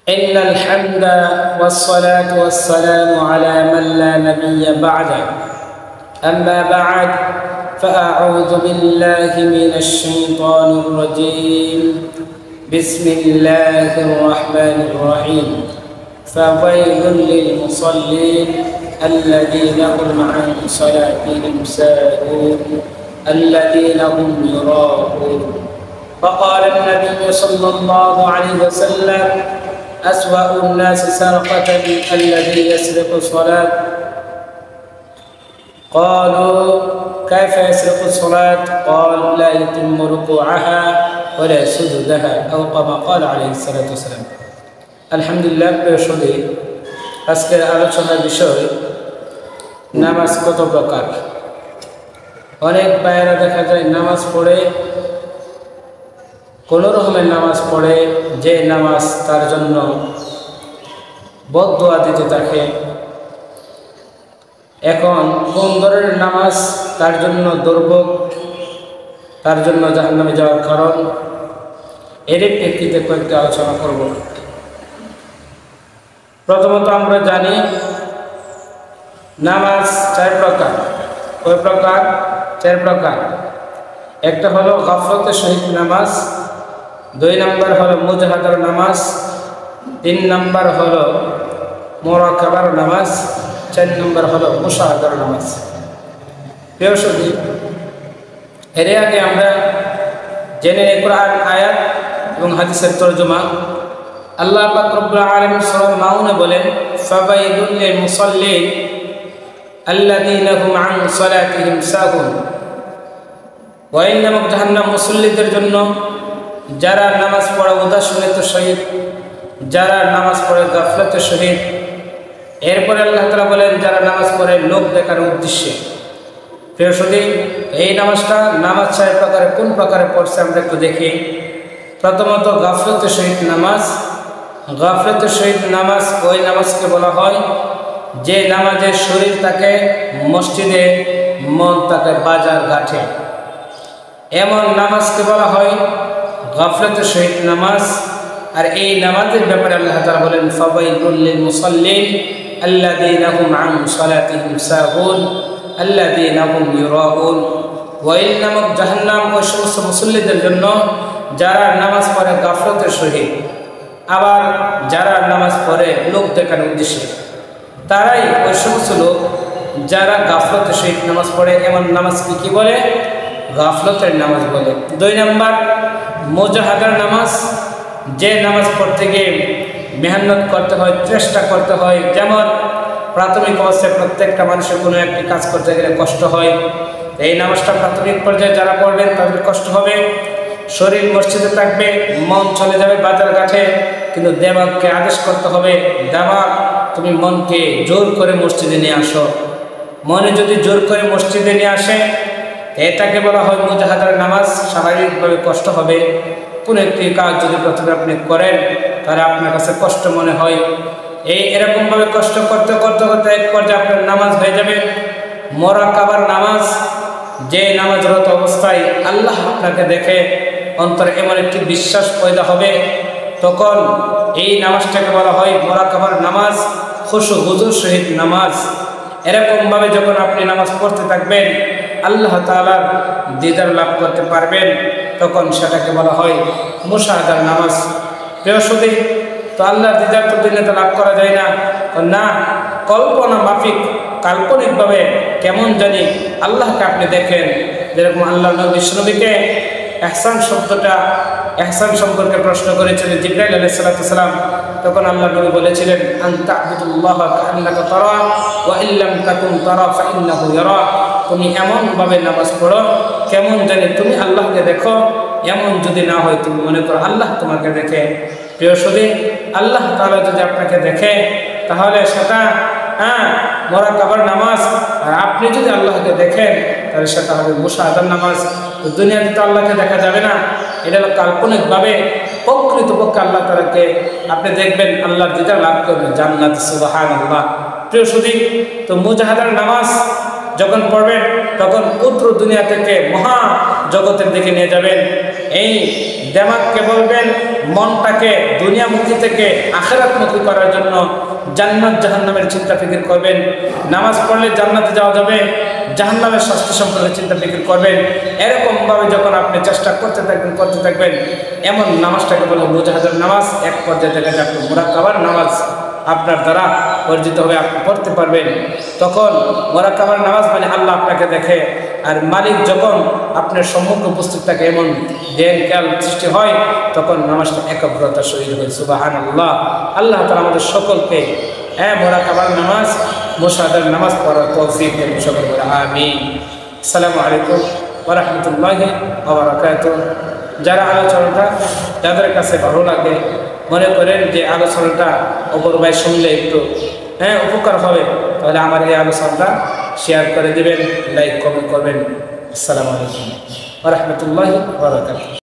إن الحمد والصلاة والسلام على من لا نبي بعده أما بعد فأعوذ بالله من الشيطان الرجيم بسم الله الرحمن الرحيم فويل للمصلين الذين هم عن صلاتهم ساهون الذين هم يراءون فقال النبي صلى الله عليه وسلم أسوأ الناس سرقة الذي يسرق الصلاة قالوا كيف يسرق الصلاة قال لا يتم ركوعها ولا سجودها أو كما قال عليه الصلاة والسلام الحمد لله بشهدي আজকের আলোচনার বিষয় নামাজ কত প্রকার। অনেক ভাইয়েরা দেখা যায় নামাজ পড়ে কোনো রকমের নামাজ পড়ে যে নামাজ তার জন্য বদদুয়া দিতে থাকে। এখন কোন ধরনের নামাজ তার জন্য দুর্ভোগ, তার জন্য জাহান্নামে যাওয়ার কারণ, এর প্রেক্ষিতে কয়েকটি আলোচনা করব। প্রথমত আমরা জানি নামাজ চার প্রকার। কয় প্রকার? চার প্রকার। একটা হলো গাফলতের সহিত নামাজ, 2 নম্বর হলো মুজাহাদার নামাজ, 3 নম্বর হলো মুরাকাবার নামাজ, 4 নম্বর হলো মুশাহাদার নামাজ। প্রিয় সুধী, এর আগে আমরা জেনে নিই কোরআন আয়াত এবং হাদিসের তরজমা। আল্লাহ পাক রব্বুল আলামিন সূরা মাউনে বলেন ফাওয়াইলুল লিল মুসাল্লিন আল্লাযীনা হুম আন সালাতিহিম সাহুন। ওয়াইল নামক জাহান্নাম মুসল্লিদের জন্য, যারা নামাজ পড়ে উদাসীনতার সহিত, যারা নামাজ পড়ে গাফলতের সহিত। এরপরে আল্লাহ তাআলা বলেন যারা নামাজ পড়ে লোক দেখার উদ্দেশ্যে। প্রিয় সুধী, এই নামাজটা নামাজ 4 প্রকারে কোন প্রকারে পড়ছে আমরা একটু দেখি। প্রথমত গাফলতের সহিত নামাজ। গাফলতের সহিত নামাজ ওই নামাজকে বলা হয় যে নামাজের শরীর থাকে মসজিদে, মন থাকে বাজার ঘাটে। এমন নামাজকে বলা হয় গাফলতের সহিত নামাজ। আর এই নামাজের ব্যাপারে আল্লাহ তাআলা বলেন ফাওয়াইলুল লিল মুসাল্লিন আল্লাযীনা হুম আন সালাতিহিম সাহুন আল্লাযীনা হুম ইউরাউন। ওয়াইল নামক জাহান্নাম ওই সমস্ত মুসল্লিদের জন্য যারা নামাজ পড়ে গাফলতের সহিত, আবার যারা নামাজ পড়ে লোক দেখানোর উদ্দেশ্যে। তারাই ওই সমস্ত লোক যারা গাফলতের সহিত নামাজ পড়ে। এমন নামাজকে কি বলে? গাফলতের নামাজ বলে। 2 নম্বর মুজাহাদার নামাজ, যে নামাজ পড়তে গিয়ে মেহনত করতে হয়, চেষ্টা করতে হয়। যেমন প্রাথমিক অবস্থায় প্রত্যেকটা মানুষের কোনো একটি কাজ করতে গেলে কষ্ট হয়। এই নামাজটা প্রাথমিক পর্যায়ে যারা পড়বেন তাদের কষ্ট হবে। শরীর মসজিদে থাকবে, মন চলে যাবে বাজার ঘাটে, কিন্তু দেমাগকে আদেশ করতে হবে, দেমাগ তুমি মনকে জোর করে মসজিদে নিয়ে আসো। মনে যদি জোর করে মসজিদে নিয়ে আসে, এটাকে বলা হয় মুজাহাদার নামাজ। স্বাভাবিকভাবে কষ্ট হবে। কোনো একটি কাজ যদি প্রথমে আপনি করেন তাহলে আপনার কাছে কষ্ট মনে হয়। এরকমভাবে কষ্ট করতে করতে করতে এক পর্যায়ে আপনার নামাজ হয়ে যাবে মুরাকাবার নামাজ। যে নামাজরত অবস্থায় আল্লাহ আপনাকে দেখে অন্তরে এমন একটি বিশ্বাস পয়দা হবে, তখন এই নামাজটাকে বলা হয় মুরাকাবার নামাজ, খুশু হুজুর সহিত নামাজ। এরকমভাবে যখন আপনি নামাজ পড়তে থাকবেন, আল্লাহ তাআলার দিদার লাভ করতে পারবেন, তখন সেটাকে বলা হয় মুশাহাদার নামাজ। প্রিয় সুধী, তো আল্লাহর দিদার তো দুনিয়াতে লাভ করা যায় না, না কল্পনা মাফিক কাল্পনিকভাবে কেমন জানি আল্লাহকে আপনি দেখেন। যেরকম আল্লাহ নবীকে ইহসান শব্দটা, ইহসান সম্পর্কে প্রশ্ন করেছিলেন জিবরাইল আলাইহিস সালাম। তখন আল্লাহ নবী বলেছিলেন আনতা আবুদুল্লাহ কাআন্নাকা তারা ওয়া ইল্লাম তাকুন তারা ফাইন্নাহু ইয়ারা। তুমি এমনভাবে নামাজ পড়ো কেমন জানি তুমি আল্লাহকে দেখো, এমন যদি না হয় তুমি মনে করো আল্লাহ তোমাকে দেখে। প্রিয় সুধী, আল্লাহ তাআলা যদি আপনাকে দেখে তাহলে সেটা মুরাকাবার নামাজ। আর আপনি যদি আল্লাহকে দেখেন তাহলে সেটা হবে মুশাহাদার নামাজ। তো দুনিয়াতে তো আল্লাহকে দেখা যাবে না, এটা হলো কাল্পনিকভাবে। প্রকৃতপক্ষে আল্লাহ তাআলাকে আপনি দেখবেন, আল্লাহর দিদার লাভ করবেন, জান্নাত। সুবহানাল্লাহ। প্রিয় সুধী, তো মুজাহাদার নামাজ যখন পড়বেন তখন উত্তর দুনিয়া থেকে মহা জগতের দিকে নিয়ে যাবেন। এই দিমাগকে বলবেন মনটাকে দুনিয়ামুখী থেকে আখিরাতমুখী করার জন্য জান্নাত জাহান্নামের চিন্তা ফিকির করবেন। নামাজ পড়লে জান্নাতে যাওয়া যাবে, জাহান্নামের শাস্তি সম্পর্কে চিন্তা ফিকির করবেন। এরকমভাবে যখন আপনি চেষ্টা করতে থাকবেন এমন নামাজটাকে বলে মুজাহাদার নামাজ। এক পর্যায়ে দেখা যায় আপনি মুরাকাবার নামাজ আপনার দ্বারা অর্জিত হবে, আপনি পড়তে পারবেন। তখন মুরাকাবার নামাজ মানে আল্লাহ আপনাকে দেখে, আর মালিক যখন আপনার সম্মুখে উপস্থিত থাকে এমন জ্ঞান খেয়াল সৃষ্টি হয়, তখন নামাজটা একাগ্রতা সহিত হয়। সুবহানাল্লাহ। আল্লাহ তাআলা আমাদের সকলকে মুরাকাবার নামাজ, মুশাহাদার নামাজ পড়ার তৌফিক দেন সকল বলে আমিন। আসসালামু আলাইকুম ওয়া রাহমাতুল্লাহি ওয়া বারাকাতুহু। যারা আলোচনাটা যাদের কাছে ভালো লাগে, মনে করেন যে আলোচনাটা অপর ভাই শুনলে একটু উপকার হবে, তাহলে আমার এই আলোচনাটা শেয়ার করে দেবেন, লাইক কমেন্ট করবেন। আসসালামু আলাইকুম ওয়া রাহমাতুল্লাহি ওয়া বারাকাতুহু।